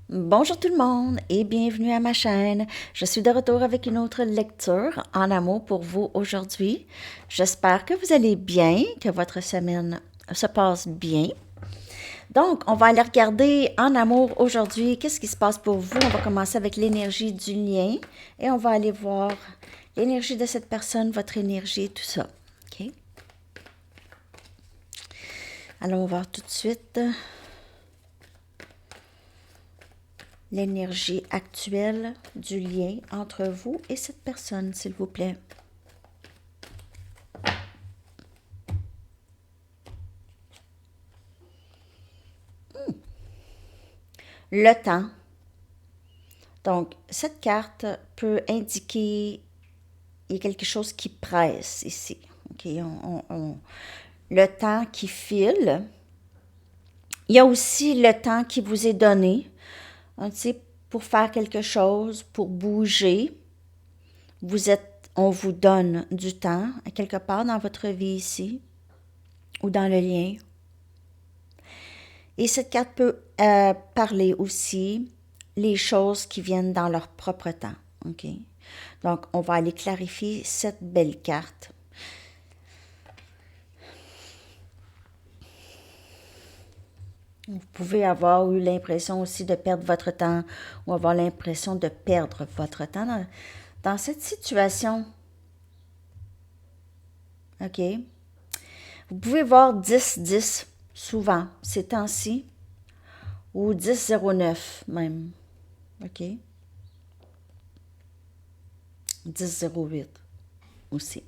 Bonjour tout le monde et bienvenue à ma chaîne. Je suis de retour avec une autre lecture en amour pour vous aujourd'hui. J'espère que vous allez bien, que votre semaine se passe bien. Donc, on va aller regarder en amour aujourd'hui qu'est-ce qui se passe pour vous. On va commencer avec l'énergie du lien et on va aller voir l'énergie de cette personne, votre énergie, tout ça. OK? Allons voir tout de suite l'énergie actuelle du lien entre vous et cette personne, s'il vous plaît. Le temps. Donc, cette carte peut indiquer il y a quelque chose qui presse ici. Okay? Le temps qui file. Il y a aussi le temps qui vous est donné, hein, pour faire quelque chose, pour bouger. On vous donne du temps, quelque part dans votre vie ici, ou dans le lien. Et cette carte peut parler aussi les choses qui viennent dans leur propre temps. OK? Donc, on va aller clarifier cette belle carte. Vous pouvez avoir eu l'impression aussi de perdre votre temps ou avoir l'impression de perdre votre temps dans cette situation. OK? Vous pouvez voir 10-10 souvent ces temps-ci ou 10-09 même. OK? 10-08 aussi.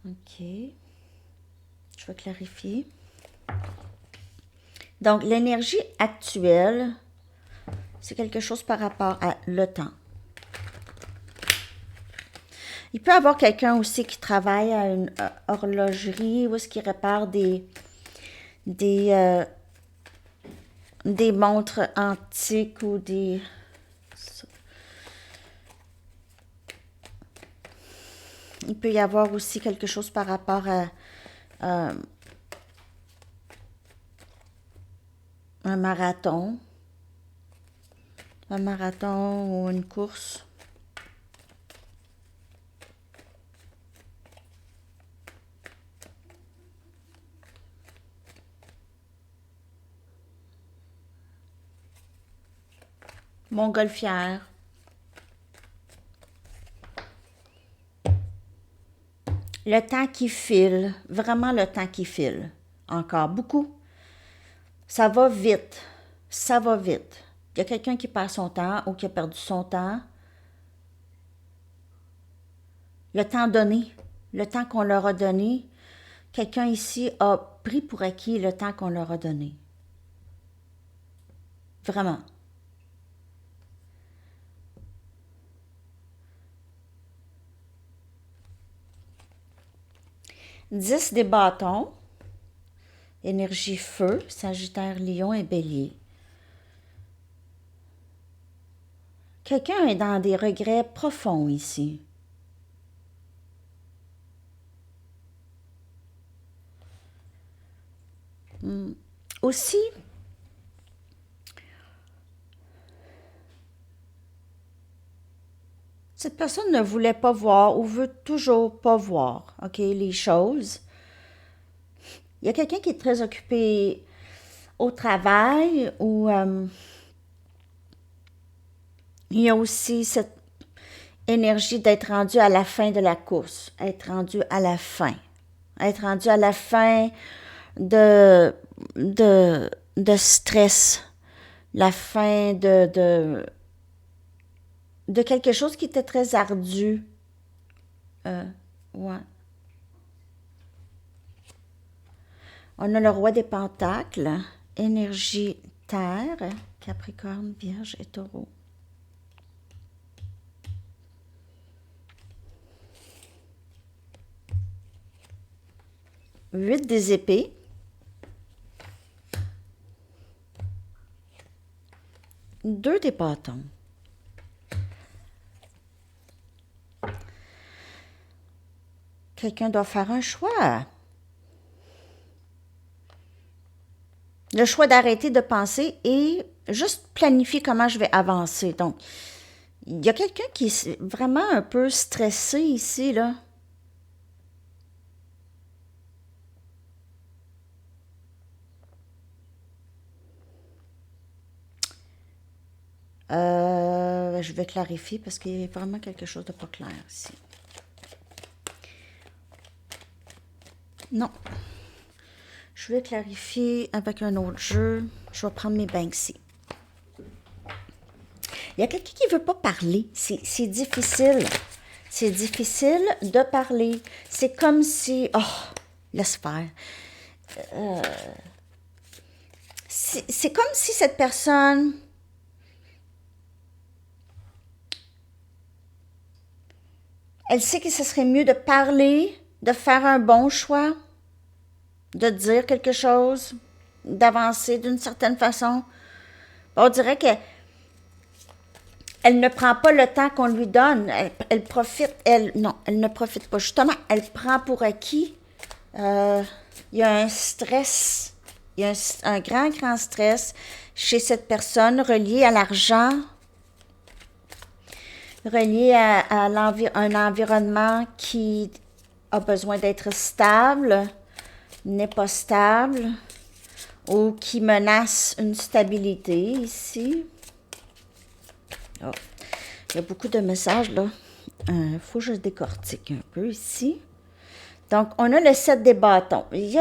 OK. Je vais clarifier. Donc, l'énergie actuelle, c'est quelque chose par rapport à le temps. Il peut y avoir quelqu'un aussi qui travaille à une horlogerie ou est-ce qu'il répare des montres antiques ou des... Il peut y avoir aussi quelque chose par rapport à un marathon ou une course. Montgolfière. Le temps qui file, vraiment le temps qui file. Encore beaucoup. Ça va vite. Ça va vite. Il y a quelqu'un qui perd son temps ou qui a perdu son temps. Le temps donné, le temps qu'on leur a donné, quelqu'un ici a pris pour acquis le temps qu'on leur a donné. Vraiment. Dix des bâtons. Énergie feu, Sagittaire, Lion et Bélier. Quelqu'un est dans des regrets profonds ici. Aussi, cette personne ne voulait pas voir ou veut toujours pas voir, OK, les choses. Il y a quelqu'un qui est très occupé au travail ou il y a aussi cette énergie d'être rendu à la fin de la course, être rendu à la fin. Être rendu à la fin de, de stress, la fin de quelque chose qui était très ardu. Ouais. On a le roi des pentacles, énergie terre, Capricorne, Vierge et Taureau. Huit des épées. Deux des bâtons. Quelqu'un doit faire un choix. Le choix d'arrêter de penser et juste planifier comment je vais avancer. Donc, il y a quelqu'un qui est vraiment un peu stressé ici, là. Je vais clarifier parce qu'il y a vraiment quelque chose de pas clair ici. Non. Je vais clarifier avec un autre jeu. Je vais prendre mes Banksy. Il y a quelqu'un qui ne veut pas parler. C'est difficile. C'est difficile de parler. C'est comme si... Oh, laisse faire. C'est comme si cette personne... Elle sait que ce serait mieux de parler, de faire un bon choix, de dire quelque chose, d'avancer d'une certaine façon. On dirait que elle ne prend pas le temps qu'on lui donne. Elle profite, non, elle ne profite pas. Justement, elle prend pour acquis. Il y a un stress, il y a un grand, grand stress chez cette personne relié à l'argent, relié à un environnement qui a besoin d'être stable, n'est pas stable, ou qui menace une stabilité ici. Oh, il y a beaucoup de messages là. Faut que je décortique un peu ici. Donc, on a le 7 des bâtons. Il y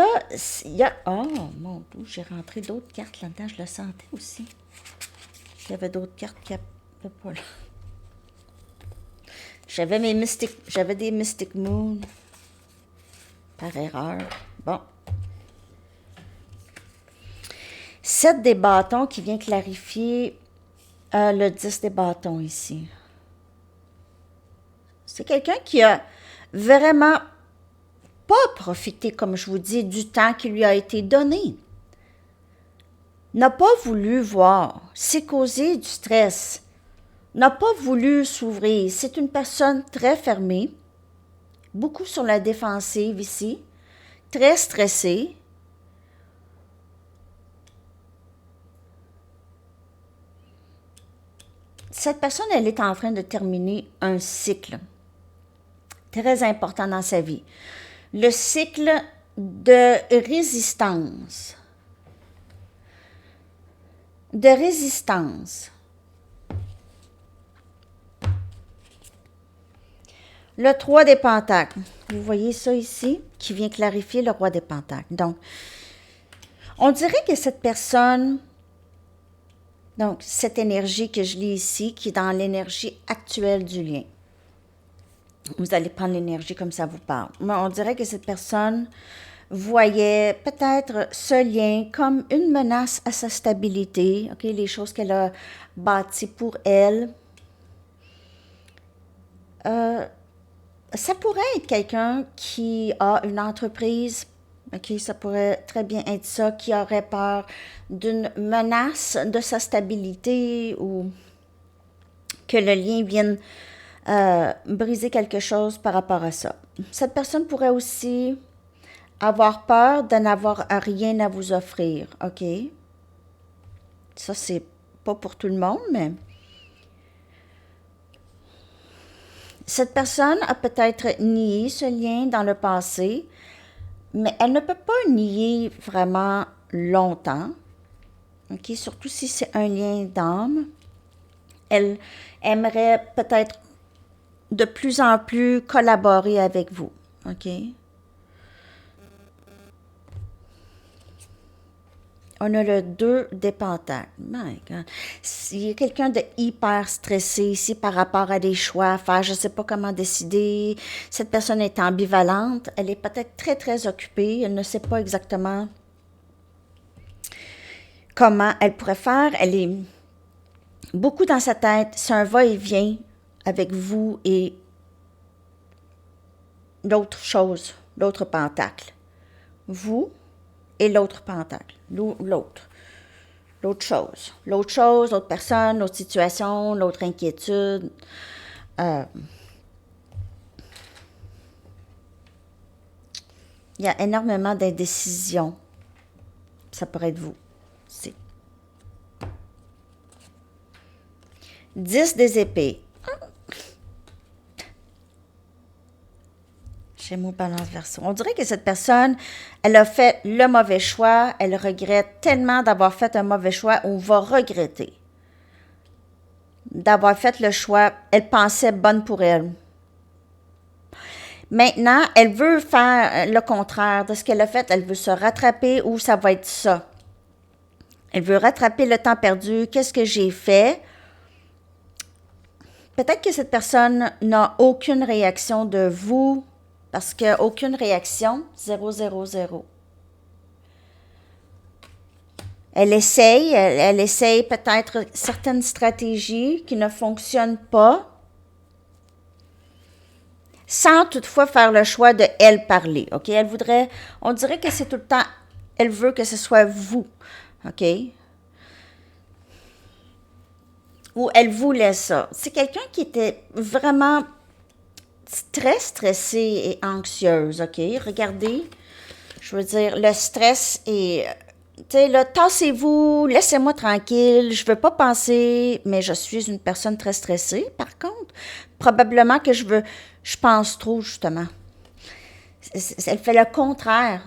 a oh, mon Dieu, j'ai rentré d'autres cartes là-dedans. Je le sentais aussi. Il y avait d'autres cartes qui n'étaient pas là. J'avais des Mystic Moon. Par erreur. Bon. 7 des bâtons qui vient clarifier le 10 des bâtons ici. C'est quelqu'un qui a vraiment pas profité, comme je vous dis, du temps qui lui a été donné. N'a pas voulu voir. C'est causé du stress. N'a pas voulu s'ouvrir. C'est une personne très fermée, beaucoup sur la défensive ici, très stressée. Cette personne, elle est en train de terminer un cycle très important dans sa vie. Le cycle de résistance. De résistance. Le 3 des pentacles. Vous voyez ça ici, qui vient clarifier le roi des pentacles. Donc, on dirait que cette personne, donc cette énergie que je lis ici, qui est dans l'énergie actuelle du lien. Vous allez prendre l'énergie comme ça vous parle. Mais on dirait que cette personne voyait peut-être ce lien comme une menace à sa stabilité, ok, les choses qu'elle a bâties pour elle. Ça pourrait être quelqu'un qui a une entreprise, ok, ça pourrait très bien être ça, qui aurait peur d'une menace de sa stabilité ou que le lien vienne briser quelque chose par rapport à ça. Cette personne pourrait aussi avoir peur de n'avoir rien à vous offrir, ok? Ça, c'est pas pour tout le monde, mais cette personne a peut-être nié ce lien dans le passé, mais elle ne peut pas nier vraiment longtemps, ok? Surtout si c'est un lien d'âme. Elle aimerait peut-être de plus en plus collaborer avec vous, ok? On a le 2 des pentacles. My God. Il y a quelqu'un de hyper stressé ici par rapport à des choix à faire. Je ne sais pas comment décider. Cette personne est ambivalente. Elle est peut-être très, très occupée. Elle ne sait pas exactement comment elle pourrait faire. Elle est beaucoup dans sa tête. C'est un va-et-vient avec vous et l'autre chose, l'autre pentacle. Vous et l'autre pentacle. L'autre chose, l'autre personne, l'autre situation, l'autre inquiétude. Il y a énormément d'indécision. Ça pourrait être vous. 10 des épées. Gémeaux, Balance, Verseau. On dirait que cette personne, elle a fait le mauvais choix. Elle regrette tellement d'avoir fait un mauvais choix ou va regretter d'avoir fait le choix. Elle pensait bonne pour elle. Maintenant, elle veut faire le contraire de ce qu'elle a fait. Elle veut se rattraper ou ça va être ça. Elle veut rattraper le temps perdu. Qu'est-ce que j'ai fait? Peut-être que cette personne n'a aucune réaction de vous parce qu'aucune réaction, 000. Elle essaye peut-être certaines stratégies qui ne fonctionnent pas sans toutefois faire le choix de elle parler, OK? Elle voudrait, on dirait que c'est tout le temps, elle veut que ce soit vous, OK? Ou elle voulait ça. C'est quelqu'un qui était vraiment très stressée et anxieuse, OK? Regardez, je veux dire, le stress est... Tu sais, là, tassez-vous, laissez-moi tranquille, je veux pas penser, mais je suis une personne très stressée, par contre. Probablement que je pense trop, justement. Elle fait le contraire,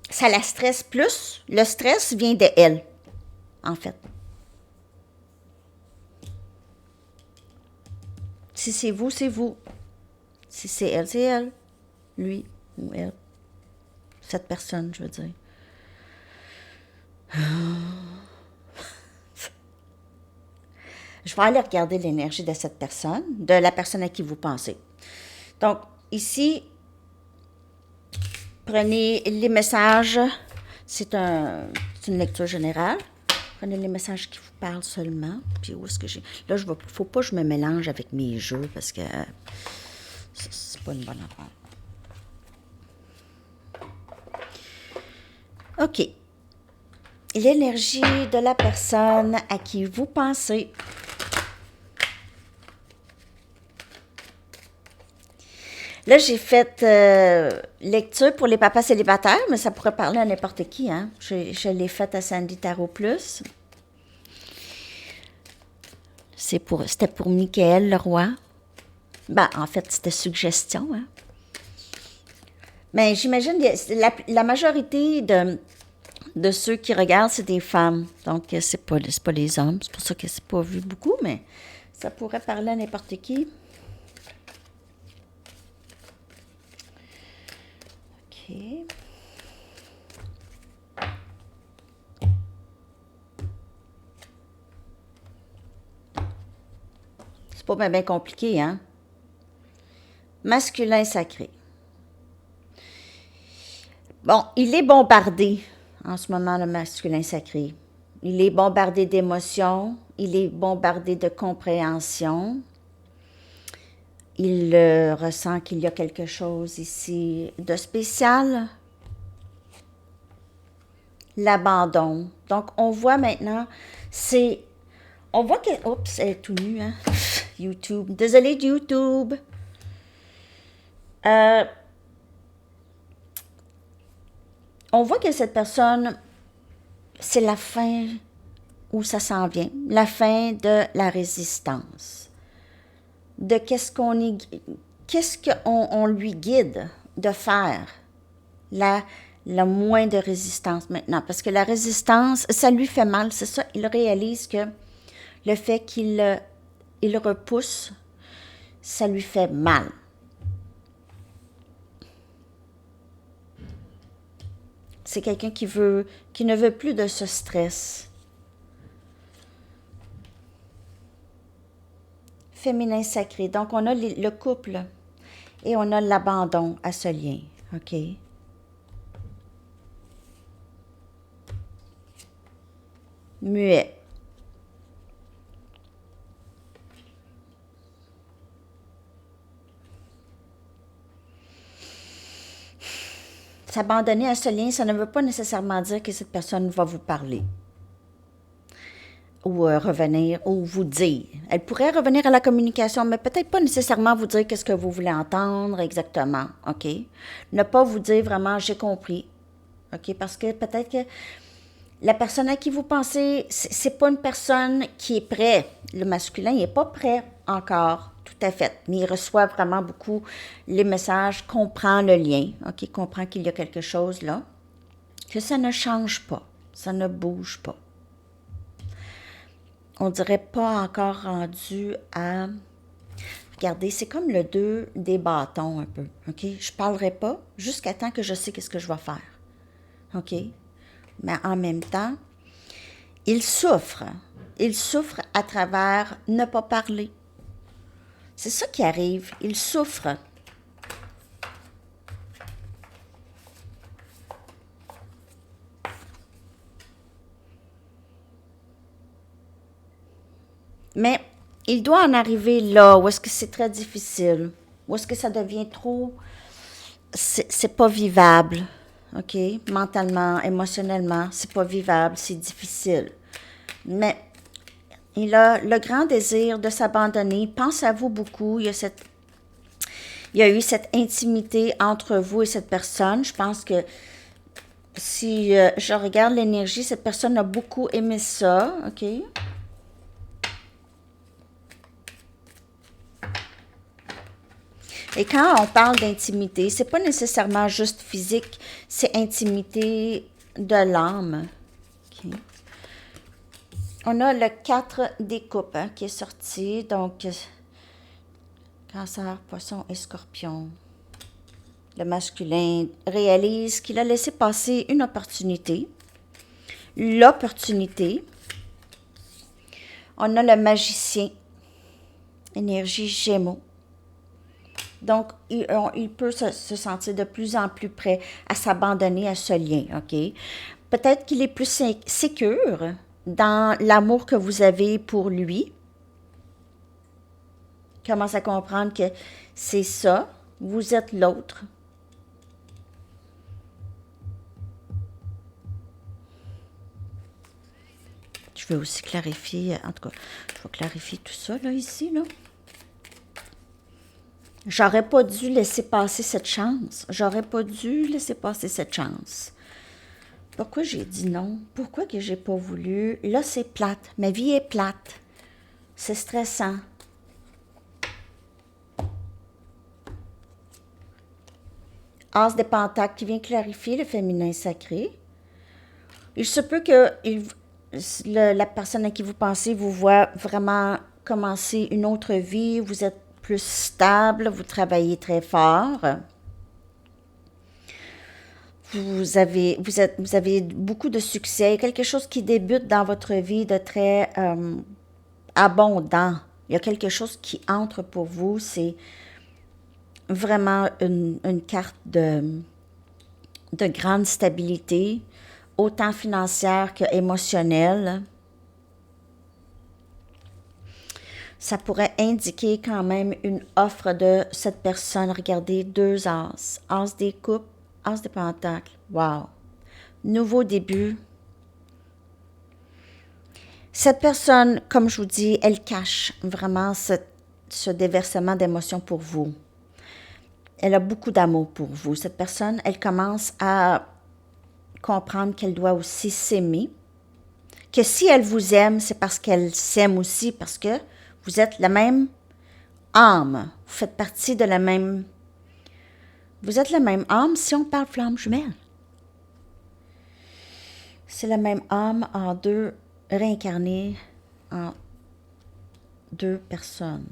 ça la stresse plus. Le stress vient de elle, en fait. Si c'est vous, c'est vous. Si c'est elle, lui ou elle. Cette personne, je veux dire. Je vais aller regarder l'énergie de cette personne, de la personne à qui vous pensez. Donc, ici, prenez les messages. C'est une lecture générale. Prenez les messages qui vous parlent seulement. Puis où est-ce que j'ai... Là, faut pas que je me mélange avec mes jeux parce que c'est pas une bonne affaire. OK. L'énergie de la personne à qui vous pensez. Là, j'ai fait lecture pour les papas célibataires, mais ça pourrait parler à n'importe qui, hein. Je l'ai faite à Sandy Tarot Plus. C'était pour Michael Leroy. Ben, en fait, c'était suggestion, hein. Mais j'imagine que la majorité de ceux qui regardent, c'est des femmes. Donc, c'est pas les hommes. C'est pour ça que c'est pas vu beaucoup, mais ça pourrait parler à n'importe qui. OK. C'est pas bien compliqué, hein? Masculin sacré. Bon, il est bombardé en ce moment, le masculin sacré. Il est bombardé d'émotions, il est bombardé de compréhension. Il ressent qu'il y a quelque chose ici de spécial. L'abandon. Donc, on voit maintenant, on voit que... Oups, elle est tout nue, hein? YouTube. Désolée, YouTube. On voit que cette personne, c'est la fin où ça s'en vient, la fin de la résistance, de qu'est-ce qu'on lui guide de faire, le moins de résistance maintenant, parce que la résistance, ça lui fait mal, c'est ça, il réalise que le fait qu'il repousse, ça lui fait mal. C'est quelqu'un qui ne veut plus de ce stress. Féminin sacré. Donc, on a le couple et on a l'abandon à ce lien. OK? Muet. S'abandonner à ce lien, ça ne veut pas nécessairement dire que cette personne va vous parler ou revenir ou vous dire. Elle pourrait revenir à la communication, mais peut-être pas nécessairement vous dire qu'est-ce que vous voulez entendre exactement, OK? Ne pas vous dire vraiment « j'ai compris », OK? Parce que peut-être que La personne à qui vous pensez, c'est pas une personne qui est prêt. Le masculin, il n'est pas prêt encore, tout à fait. Mais il reçoit vraiment beaucoup les messages, comprend le lien, OK, comprend qu'il y a quelque chose là, que ça ne change pas, ça ne bouge pas. On dirait pas encore rendu à... Regardez, c'est comme le 2 des bâtons un peu, OK? Je parlerai pas jusqu'à temps que je sais qu'est-ce que je vais faire, OK? Mais en même temps, il souffre. Il souffre à travers ne pas parler. C'est ça qui arrive. Il souffre. Mais il doit en arriver là où est-ce que c'est très difficile, où est-ce que ça devient trop... C'est pas vivable, OK? Mentalement, émotionnellement, c'est pas vivable, c'est difficile. Mais il a le grand désir de s'abandonner. Il pense à vous beaucoup. Il y a eu cette intimité entre vous et cette personne. Je pense que si je regarde l'énergie, cette personne a beaucoup aimé ça, OK? Et quand on parle d'intimité, c'est pas nécessairement juste physique, c'est intimité de l'âme. OK. On a le 4 des coupes hein, qui est sorti, donc Cancer, Poisson et Scorpion. Le masculin réalise qu'il a laissé passer une opportunité. L'opportunité. On a le Magicien, énergie Gémeaux. Donc, il peut se sentir de plus en plus prêt à s'abandonner à ce lien, OK? Peut-être qu'il est plus sécure dans l'amour que vous avez pour lui. Il commence à comprendre que c'est ça, vous êtes l'autre. Je vais aussi clarifier, en tout cas, je vais clarifier tout ça, là, ici, là. J'aurais pas dû laisser passer cette chance. J'aurais pas dû laisser passer cette chance. Pourquoi j'ai dit non? Pourquoi que j'ai pas voulu? Là, c'est plate. Ma vie est plate. C'est stressant. As des pentacles qui vient clarifier le féminin sacré. Il se peut que la personne à qui vous pensez vous voit vraiment commencer une autre vie. Vous êtes plus stable, vous travaillez très fort. Vous avez beaucoup de succès, quelque chose qui débute dans votre vie de très abondant. Il y a quelque chose qui entre pour vous, c'est vraiment une carte de grande stabilité, autant financière que émotionnelle. Ça pourrait indiquer quand même une offre de cette personne. Regardez, 2 as. As des coupes, as des pentacles. Wow. Nouveau début. Cette personne, comme je vous dis, elle cache vraiment ce déversement d'émotions pour vous. Elle a beaucoup d'amour pour vous. Cette personne, elle commence à comprendre qu'elle doit aussi s'aimer. Que si elle vous aime, c'est parce qu'elle s'aime aussi, parce que vous êtes la même âme. Vous faites partie de la même... Vous êtes la même âme si on parle flamme jumelle. C'est la même âme en deux, réincarnée en 2 personnes.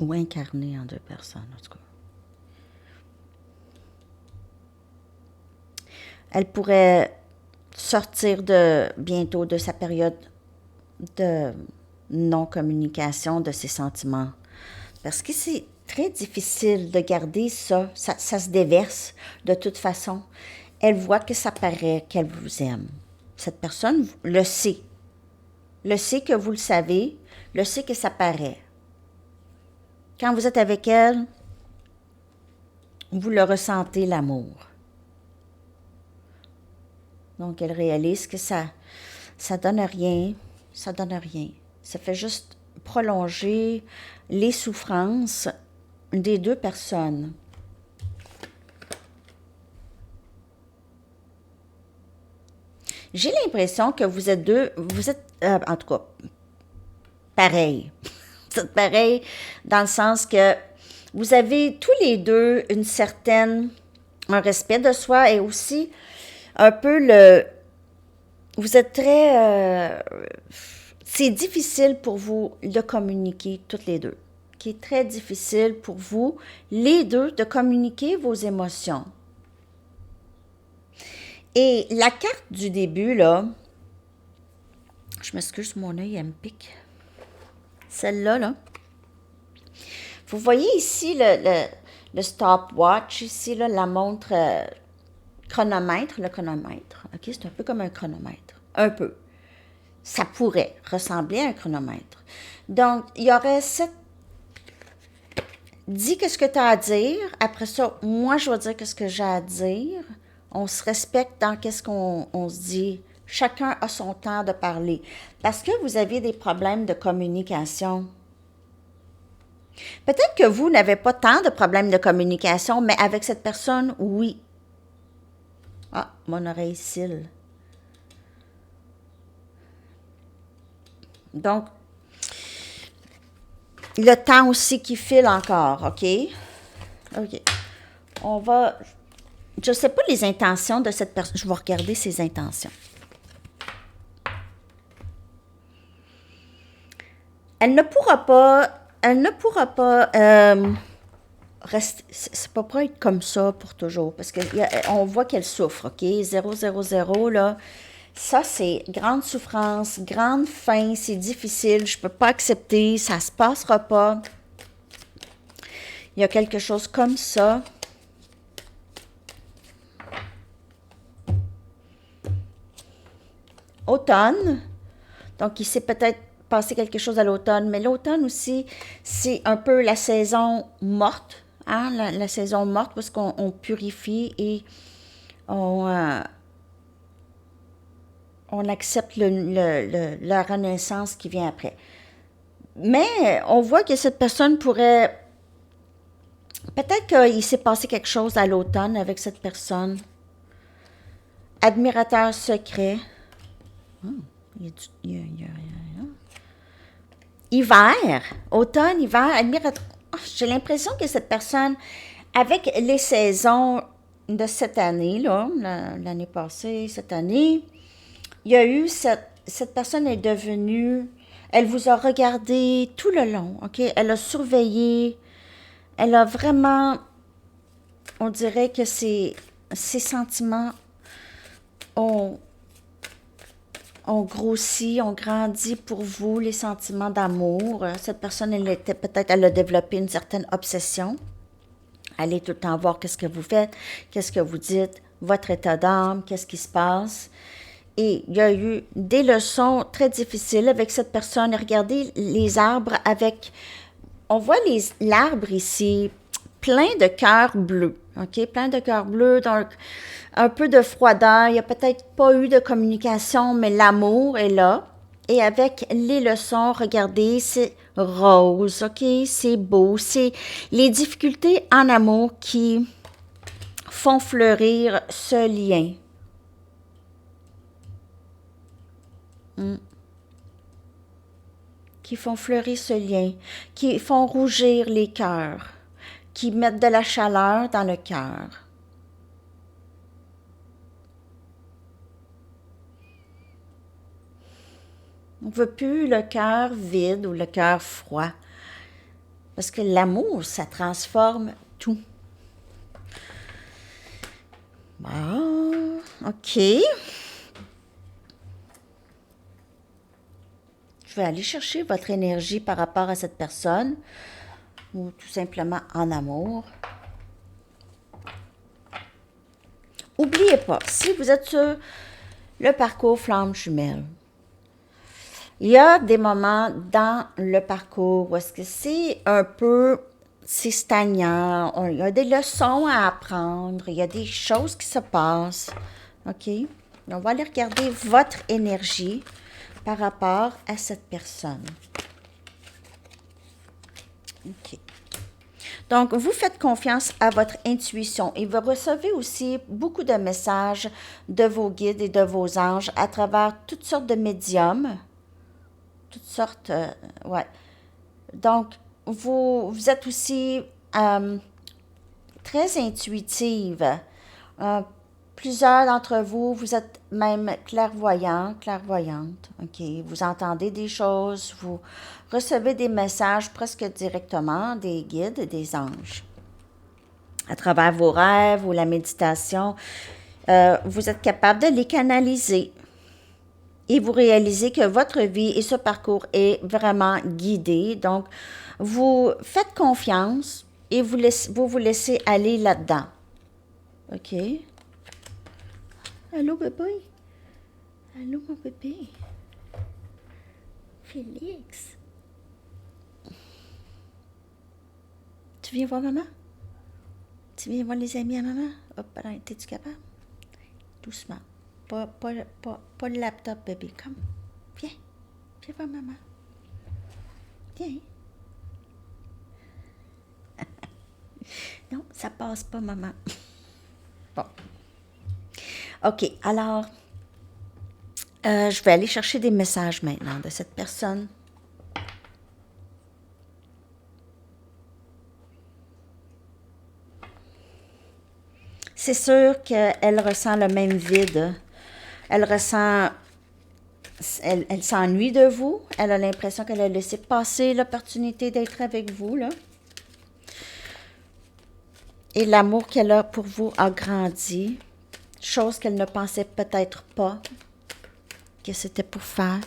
Ou incarnée en 2 personnes, en tout cas. Elle pourrait sortir bientôt de sa période de non-communication de ses sentiments. Parce que c'est très difficile de garder ça. Ça se déverse de toute façon. Elle voit que ça paraît qu'elle vous aime. Cette personne le sait. Le sait que vous le savez. Le sait que ça paraît. Quand vous êtes avec elle, vous le ressentez, l'amour. Donc, elle réalise que ça donne rien. Ça donne rien. Ça fait juste prolonger les souffrances des 2 personnes. J'ai l'impression que vous êtes en tout cas, pareil. Vous êtes pareil dans le sens que vous avez tous les deux un respect de soi et aussi un peu vous êtes c'est difficile pour vous de communiquer toutes les deux. Qui est très difficile pour vous, les deux, de communiquer vos émotions. Et la carte du début, là, je m'excuse, mon œil, elle me pique. Celle-là, là. Vous voyez ici le stopwatch, ici, là, la montre chronomètre, le chronomètre. OK, c'est un peu comme un chronomètre. Un peu. Ça pourrait ressembler à un chronomètre. Donc, il y aurait cette... Dis qu'est-ce que tu as à dire. Après ça, moi, je vais dire qu'est-ce que j'ai à dire. On se respecte dans qu'est-ce qu'on se dit. Chacun a son temps de parler. Parce que vous avez des problèmes de communication. Peut-être que vous n'avez pas tant de problèmes de communication, mais avec cette personne, oui. Ah, mon oreille cille. Donc, le temps aussi qui file encore, OK? OK. On va... Je ne sais pas les intentions de cette personne. Je vais regarder ses intentions. Elle ne pourra pas rester, c'est pas être comme ça pour toujours, parce qu'on voit qu'elle souffre, OK? 000, là, ça, c'est grande souffrance, grande faim, c'est difficile, je peux pas accepter, ça se passera pas. Il y a quelque chose comme ça. Automne, donc il s'est peut-être passé quelque chose à l'automne, mais l'automne aussi, c'est un peu la saison morte, hein, la saison morte, parce qu'on purifie et on accepte la renaissance qui vient après. Mais on voit que cette personne pourrait... Peut-être qu'il s'est passé quelque chose à l'automne avec cette personne. Admirateur secret. Hiver, automne, hiver, admirateur. J'ai l'impression que cette personne, avec les saisons de cette année-là, l'année passée, cette année, il y a eu cette personne est devenue, elle vous a regardé tout le long, OK? Elle a surveillé, elle a vraiment, on dirait que ses sentiments ont grossi, ont grandi pour vous, les sentiments d'amour. Cette personne, elle a développé une certaine obsession. Allez tout le temps voir qu'est-ce que vous faites, qu'est-ce que vous dites, votre état d'âme, qu'est-ce qui se passe. Et il y a eu des leçons très difficiles avec cette personne. Regardez les arbres on voit l'arbre ici, plein de cœurs bleus, OK? Plein de cœurs bleus, donc un peu de froideur. Il n'y a peut-être pas eu de communication, mais l'amour est là. Et avec les leçons, regardez, c'est rose, OK? C'est beau. C'est les difficultés en amour qui font fleurir ce lien. Qui font fleurir ce lien, qui font rougir les cœurs, qui mettent de la chaleur dans le cœur. On ne veut plus le cœur vide ou le cœur froid. Parce que l'amour, ça transforme tout. Bon, OK. Je vais aller chercher votre énergie par rapport à cette personne ou tout simplement en amour. N'oubliez pas, si vous êtes sur le parcours flamme jumelle, il y a des moments dans le parcours où est-ce que c'est stagnant, il y a des leçons à apprendre, il y a des choses qui se passent, OK? On va aller regarder votre énergie par rapport à cette personne. OK. Donc, vous faites confiance à votre intuition et vous recevez aussi beaucoup de messages de vos guides et de vos anges à travers toutes sortes de médiums, toutes sortes, ouais. Donc, vous êtes aussi très intuitive. Euh, Plusieurs d'entre vous, vous êtes même clairvoyante, ok? Vous entendez des choses, vous recevez des messages presque directement des guides et des anges. À travers vos rêves ou la méditation, vous êtes capable de les canaliser. Et vous réalisez que votre vie et ce parcours est vraiment guidé. Donc, vous faites confiance et vous laissez aller là-dedans. OK? Allô, bébé? Allô, mon bébé? Félix? Tu viens voir maman? Tu viens voir les amis à maman? Hop, t'es-tu capable? Doucement. Pas le laptop, bébé. Comme. Viens. Viens voir maman. Viens. Non, ça passe pas, maman. Bon. OK, alors, je vais aller chercher des messages maintenant de cette personne. C'est sûr qu'elle ressent le même vide. Elle s'ennuie de vous. Elle a l'impression qu'elle a laissé passer l'opportunité d'être avec vous, là. Et l'amour qu'elle a pour vous a grandi. Chose qu'elle ne pensait peut-être pas que c'était pour faire.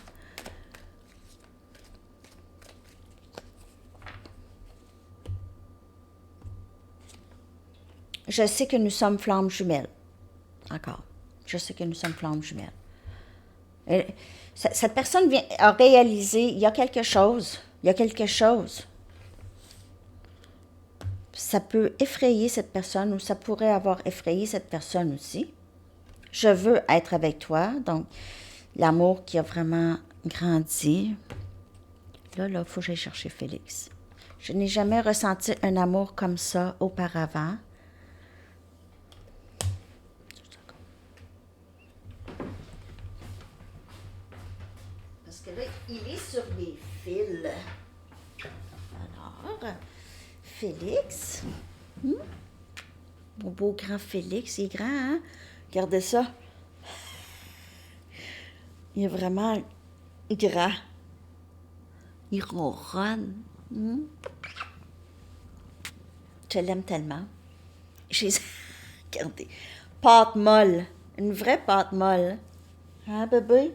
Je sais que nous sommes flammes jumelles. Encore. Je sais que nous sommes flammes jumelles. Cette personne a réalisé, il y a quelque chose. Il y a quelque chose. Ça peut effrayer cette personne ou ça pourrait avoir effrayé cette personne aussi. Je veux être avec toi. Donc, l'amour qui a vraiment grandi. Là, il faut que j'aille chercher Félix. Je n'ai jamais ressenti un amour comme ça auparavant. Parce que là, il est sur les fils. Alors, Félix. Mon beau grand Félix, il est grand, hein? Regardez ça. Il est vraiment grand. Il ronronne. Je l'aime tellement. Regardez. Pâte molle. Une vraie pâte molle. Hein, bébé?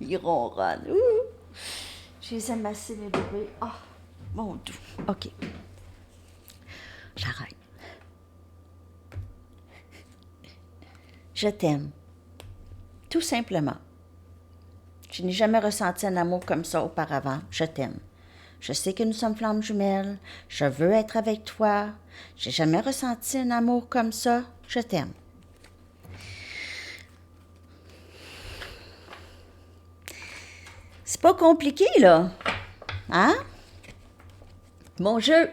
Il ronronne. Je les aime assez, mes bébés. Oh, mon doux. OK. J'arrête. Je t'aime. Tout simplement. Je n'ai jamais ressenti un amour comme ça auparavant. Je t'aime. Je sais que nous sommes flammes jumelles. Je veux être avec toi. J'ai jamais ressenti un amour comme ça. Je t'aime. C'est pas compliqué, là. Hein? Mon jeu.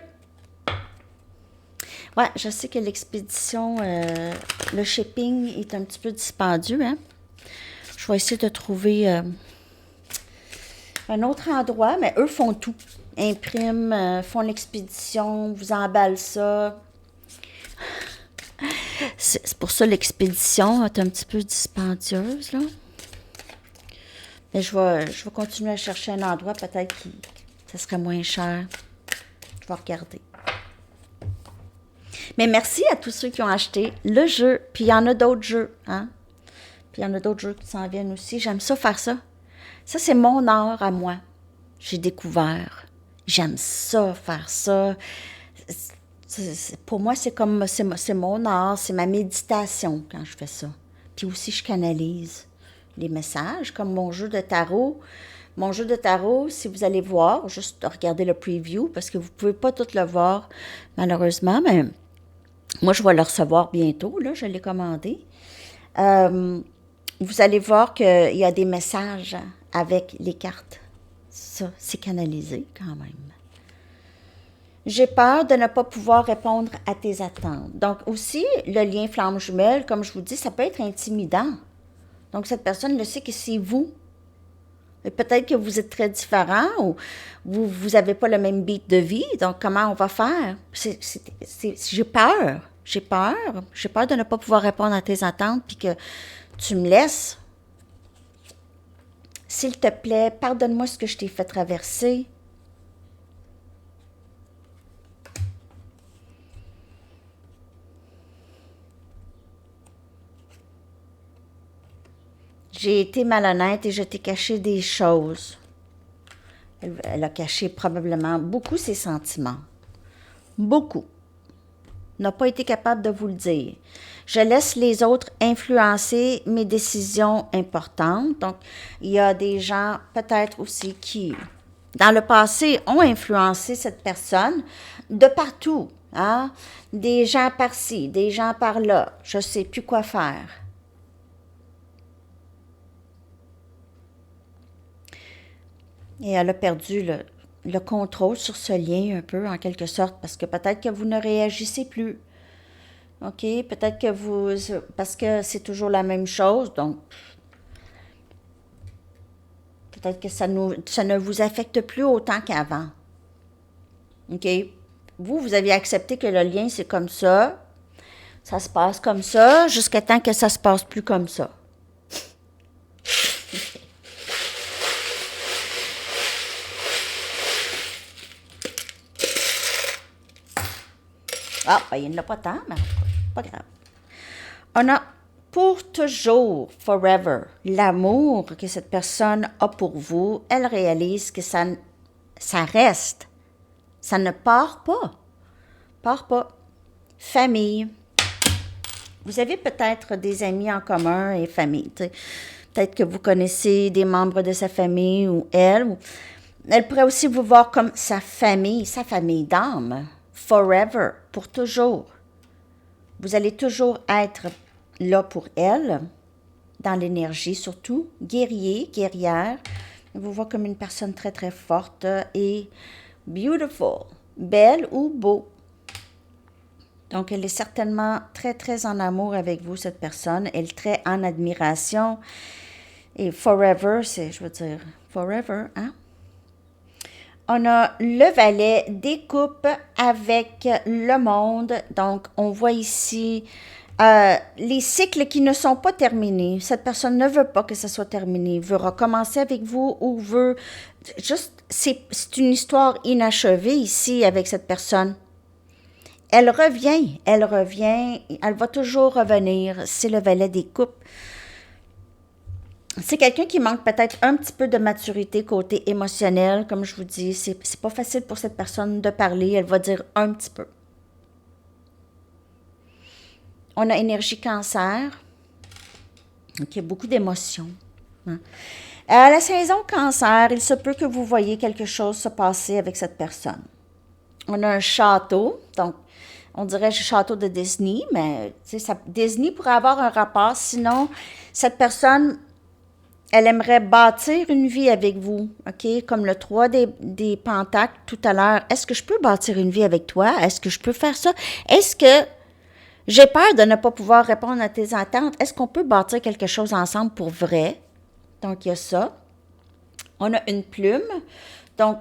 Ouais, je sais que l'expédition, le shipping est un petit peu dispendieux, hein? Je vais essayer de trouver un autre endroit, mais eux font tout. Impriment, font l'expédition, vous emballent ça. C'est pour ça l'expédition est un petit peu dispendieuse, là. Mais je vais continuer à chercher un endroit, peut-être que ça serait moins cher. Je vais regarder. Mais merci à tous ceux qui ont acheté le jeu. Puis il y en a d'autres jeux, hein? Puis il y en a d'autres jeux qui s'en viennent aussi. J'aime ça faire ça. Ça, c'est mon art à moi. J'ai découvert. J'aime ça, faire ça. Pour moi, c'est mon art, c'est ma méditation quand je fais ça. Puis aussi, je canalise les messages, comme mon jeu de tarot. Mon jeu de tarot, si vous allez voir, juste regardez le preview, parce que vous ne pouvez pas tout le voir, malheureusement, mais moi, je vais le recevoir bientôt, là, je l'ai commandé. Vous allez voir qu'il y a des messages avec les cartes. Ça, c'est canalisé quand même. J'ai peur de ne pas pouvoir répondre à tes attentes. Donc aussi, le lien flamme jumelle, comme je vous dis, ça peut être intimidant. Donc cette personne le sait que c'est vous. Et peut-être que vous êtes très différents ou vous n'avez pas le même beat de vie. Donc comment on va faire? J'ai peur. J'ai peur. J'ai peur de ne pas pouvoir répondre à tes attentes puis que tu me laisses. S'il te plaît, pardonne-moi ce que je t'ai fait traverser. J'ai été malhonnête et je t'ai caché des choses. Elle a caché probablement beaucoup ses sentiments. Beaucoup. N'a pas été capable de vous le dire. Je laisse les autres influencer mes décisions importantes. Donc, il y a des gens peut-être aussi qui, dans le passé, ont influencé cette personne de partout. Hein? Des gens par-ci, des gens par-là. Je ne sais plus quoi faire. Et elle a perdu le contrôle sur ce lien un peu, en quelque sorte, parce que peut-être que vous ne réagissez plus. OK? Peut-être que vous... Parce que c'est toujours la même chose, donc peut-être que ça ne vous affecte plus autant qu'avant. OK? Vous aviez accepté que le lien, c'est comme ça se passe comme ça, jusqu'à temps que ça se passe plus comme ça. Ah, ben, il n'y en a pas tant, mais pas grave. On a pour toujours, forever, l'amour que cette personne a pour vous. Elle réalise que ça reste. Ça ne part pas. Part pas. Famille. Vous avez peut-être des amis en commun et famille. Peut-être que vous connaissez des membres de sa famille ou elle. Elle pourrait aussi vous voir comme sa famille d'âme. Forever, pour toujours. Vous allez toujours être là pour elle, dans l'énergie surtout, guerrier, guerrière. Elle vous voit comme une personne très, très forte et beautiful, belle ou beau. Donc, elle est certainement très, très en amour avec vous, cette personne. Elle est très en admiration. Et forever, je veux dire, forever, hein? On a le valet des coupes avec le monde. Donc, on voit ici les cycles qui ne sont pas terminés. Cette personne ne veut pas que ça soit terminé, veut recommencer avec vous ou veut juste... C'est une histoire inachevée ici avec cette personne. Elle revient, elle va toujours revenir. C'est le valet des coupes. C'est quelqu'un qui manque peut-être un petit peu de maturité côté émotionnel, comme je vous dis. C'est pas facile pour cette personne de parler. Elle va dire un petit peu. On a énergie cancer. Donc, il y a beaucoup d'émotions. Hein. À la saison cancer, il se peut que vous voyez quelque chose se passer avec cette personne. On a un château, donc on dirait le château de Disney, mais Disney pourrait avoir un rapport. Sinon, cette personne, elle aimerait bâtir une vie avec vous, OK? Comme le 3 des pentacles tout à l'heure. Est-ce que je peux bâtir une vie avec toi? Est-ce que je peux faire ça? Est-ce que j'ai peur de ne pas pouvoir répondre à tes attentes? Est-ce qu'on peut bâtir quelque chose ensemble pour vrai? Donc, il y a ça. On a une plume. Donc,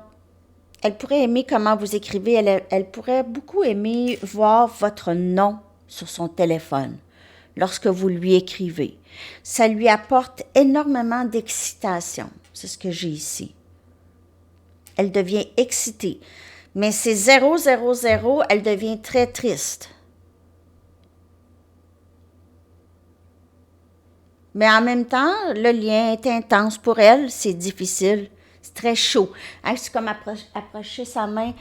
elle pourrait aimer comment vous écrivez. Elle pourrait beaucoup aimer voir votre nom sur son téléphone lorsque vous lui écrivez. Ça lui apporte énormément d'excitation. C'est ce que j'ai ici. Elle devient excitée. Mais c'est 0, 0, 0, elle devient très triste. Mais en même temps, le lien est intense pour elle, c'est difficile, c'est très chaud. Hein, c'est comme approcher sa main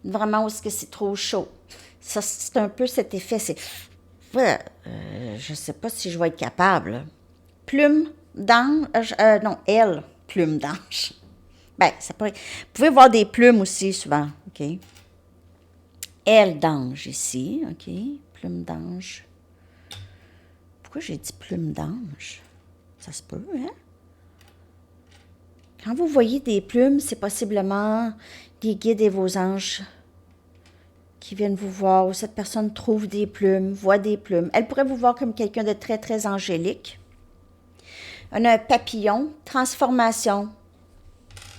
vraiment où est-ce que c'est trop chaud. Ça, c'est un peu cet effet, c'est... je ne sais pas si je vais être capable. Plume d'ange, non, elle, plume d'ange. Ben, ça pourrait... Vous pouvez voir des plumes aussi souvent, OK? Elle d'ange ici, OK? Plume d'ange. Pourquoi j'ai dit plume d'ange? Ça se peut, hein? Quand vous voyez des plumes, c'est possiblement des guides et vos anges qui viennent vous voir, ou cette personne trouve des plumes, voit des plumes. Elle pourrait vous voir comme quelqu'un de très, très angélique. On a un papillon, transformation.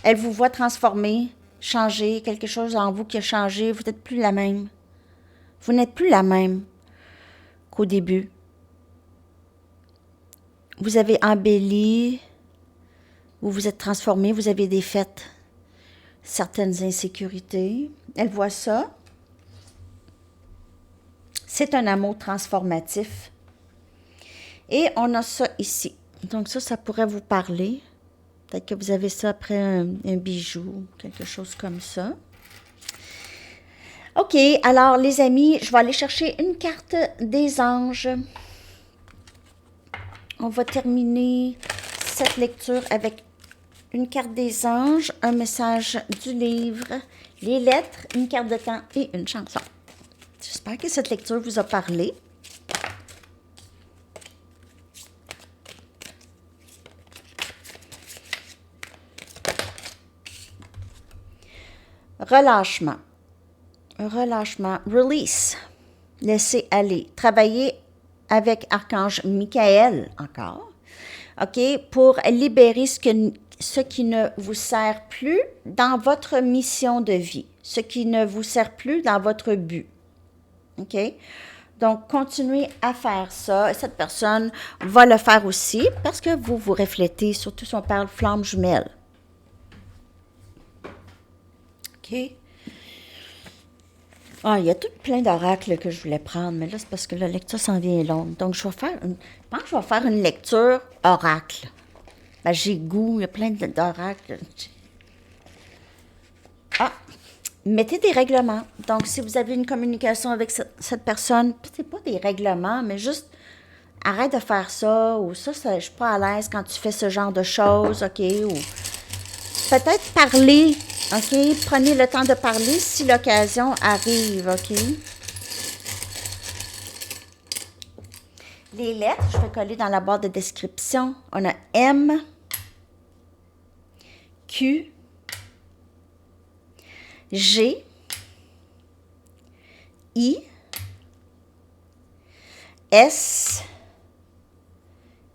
Elle vous voit transformer, changer, quelque chose en vous qui a changé. Vous n'êtes plus la même. Vous n'êtes plus la même qu'au début. Vous avez embelli, vous vous êtes transformé, vous avez défait certaines insécurités. Elle voit ça. C'est un amour transformatif. Et on a ça ici. Donc ça pourrait vous parler. Peut-être que vous avez ça après un bijou, quelque chose comme ça. OK, alors les amis, je vais aller chercher une carte des anges. On va terminer cette lecture avec une carte des anges, un message du livre, les lettres, une carte de temps et une chanson. J'espère que cette lecture vous a parlé. Relâchement. Relâchement. Release. Laisser aller. Travailler avec Archange Michael encore. OK? Pour libérer ce qui ne vous sert plus dans votre mission de vie. Ce qui ne vous sert plus dans votre but. OK? Donc, continuez à faire ça. Cette personne va le faire aussi parce que vous vous reflétez, surtout si on parle flamme jumelle. OK? Ah, il y a tout plein d'oracles que je voulais prendre, mais là, c'est parce que la lecture s'en vient longue. Donc, je pense que je vais faire une lecture oracle. Ben, j'ai goût, il y a plein d'oracles. Ah! Mettez des règlements. Donc, si vous avez une communication avec cette personne, c'est pas des règlements, mais juste arrête de faire ça, ou ça, je suis pas à l'aise quand tu fais ce genre de choses, OK? Ou peut-être parler, OK? Prenez le temps de parler si l'occasion arrive, OK? Les lettres, je vais coller dans la barre de description. On a M, Q, G, I, S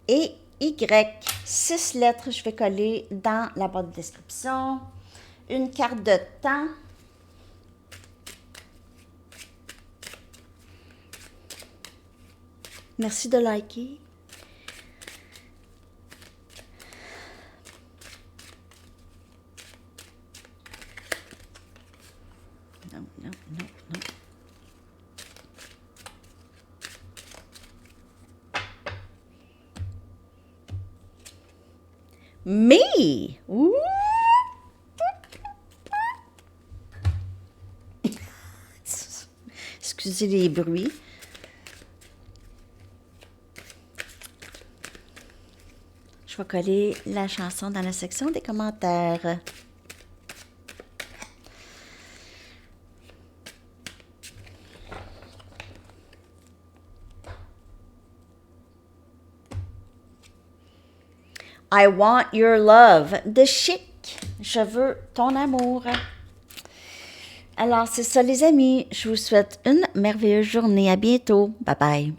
et Y. 6 lettres, je vais coller dans la barre de description. Une carte de temps. Merci de liker. Non. Me! Ouh! Excusez les bruits. Je vais coller la chanson dans la section des commentaires. I want your love. De Chic. Je veux ton amour. Alors, c'est ça les amis. Je vous souhaite une merveilleuse journée. À bientôt. Bye bye.